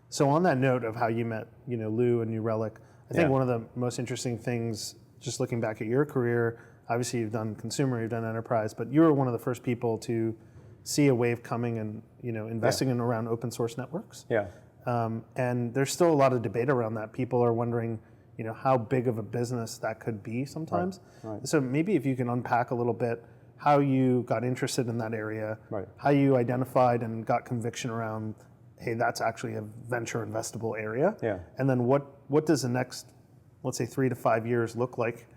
So on that note of how you met, Lou and New Relic, I think one of the most interesting things, just looking back at your career, obviously you've done consumer, you've done enterprise, but you were one of the first people to see a wave coming and investing in around open source networks. Yeah. And there's still a lot of debate around that. People are wondering, how big of a business that could be sometimes. Right. So maybe if you can unpack a little bit how you got interested in that area, how you identified and got conviction around, hey, that's actually a venture investable area. Yeah. And then what does the next, let's say 3 to 5 years look like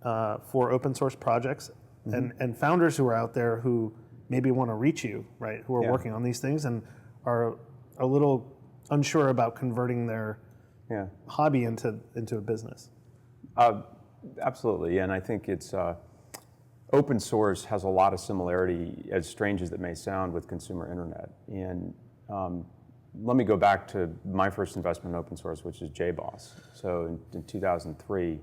for open source projects and founders who are out there who maybe want to reach you, right? Who are working on these things and are a little unsure about converting their hobby into a business. Absolutely, and I think it's open source has a lot of similarity, as strange as it may sound, with consumer internet. And let me go back to my first investment in open source, which is JBoss. So in 2003,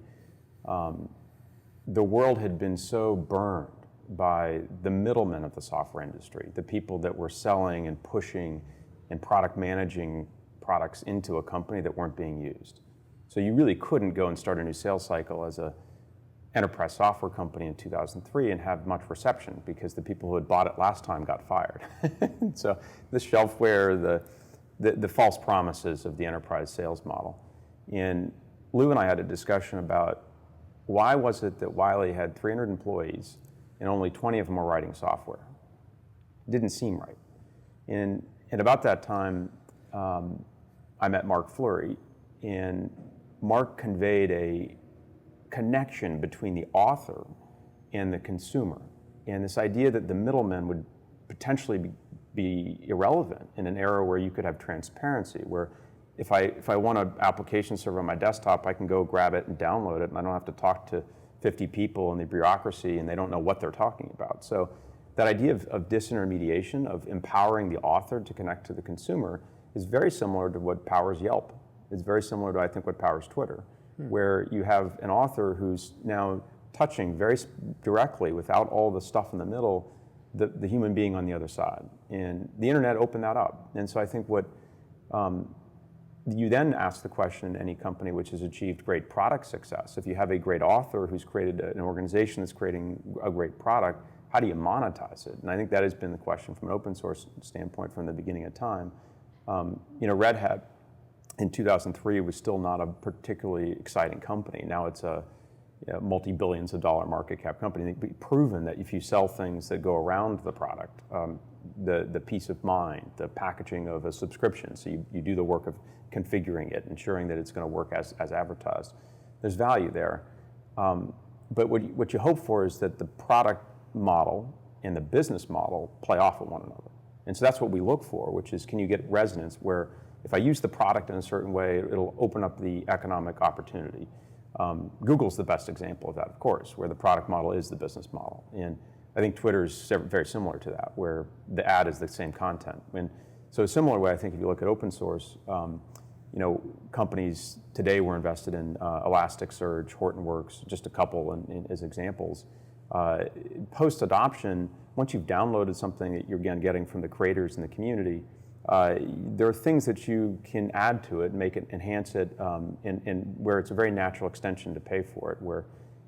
the world had been so burned by the middlemen of the software industry, the people that were selling and pushing and product managing products into a company that weren't being used. So you really couldn't go and start a new sales cycle as a enterprise software company in 2003 and have much reception because the people who had bought it last time got fired. So the shelfware, the false promises of the enterprise sales model. And Lou and I had a discussion about why was it that Wiley had 300 employees and only 20 of them were writing software? It didn't seem right. And about that time, I met Mark Fleury, and Mark conveyed a connection between the author and the consumer, and this idea that the middleman would potentially be irrelevant in an era where you could have transparency, where if I want an application server on my desktop, I can go grab it and download it, and I don't have to talk to 50 people in the bureaucracy, and they don't know what they're talking about. So that idea of disintermediation, of empowering the author to connect to the consumer, is very similar to what powers Yelp. It's very similar to, I think, what powers Twitter, where you have an author who's now touching very directly, without all the stuff in the middle, the human being on the other side. And the internet opened that up. And so I think what you then ask the question in any company which has achieved great product success, if you have a great author who's created an organization that's creating a great product, how do you monetize it? And I think that has been the question from an open source standpoint from the beginning of time. Red Hat in 2003 was still not a particularly exciting company. Now it's a multi-billions of dollar market cap company. It's proven that if you sell things that go around the product, the peace of mind, the packaging of a subscription, so you do the work of configuring it, ensuring that it's going to work as advertised. There's value there. But what you hope for is that the product model and the business model play off of one another. And so that's what we look for, which is, can you get resonance where if I use the product in a certain way, it'll open up the economic opportunity. Google's the best example of that, of course, where the product model is the business model. And I think Twitter is very similar to that, where the ad is the same content. And so a similar way, I think, if you look at open source, companies today were invested in Elasticsearch, Hortonworks, just a couple as examples. Post-adoption, once you've downloaded something that you're, again, getting from the creators in the community, there are things that you can add to it, make it, enhance it, and where it's a very natural extension to pay for it, where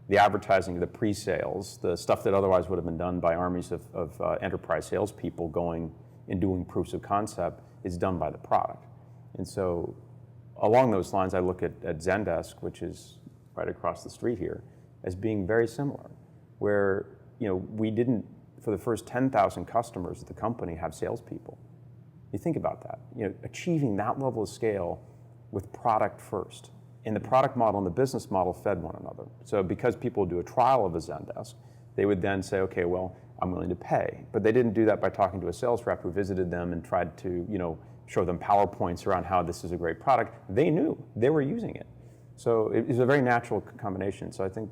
the advertising, the pre-sales, the stuff that otherwise would have been done by armies of enterprise salespeople going and doing proofs of concept is done by the product. And so along those lines, I look at Zendesk, which is right across the street here, as being very similar, where we didn't, for the first 10,000 customers at the company, have salespeople. You think about that, achieving that level of scale with product first. And the product model and the business model fed one another. So because people do a trial of a Zendesk, they would then say, okay, well, I'm willing to pay. But they didn't do that by talking to a sales rep who visited them and tried to, show them PowerPoints around how this is a great product. They knew, they were using it. So it was a very natural combination. So I think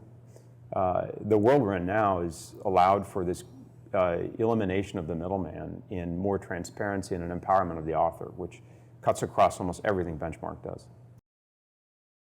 the world we're in now is allowed for this elimination of the middleman in more transparency and an empowerment of the author, which cuts across almost everything Benchmark does.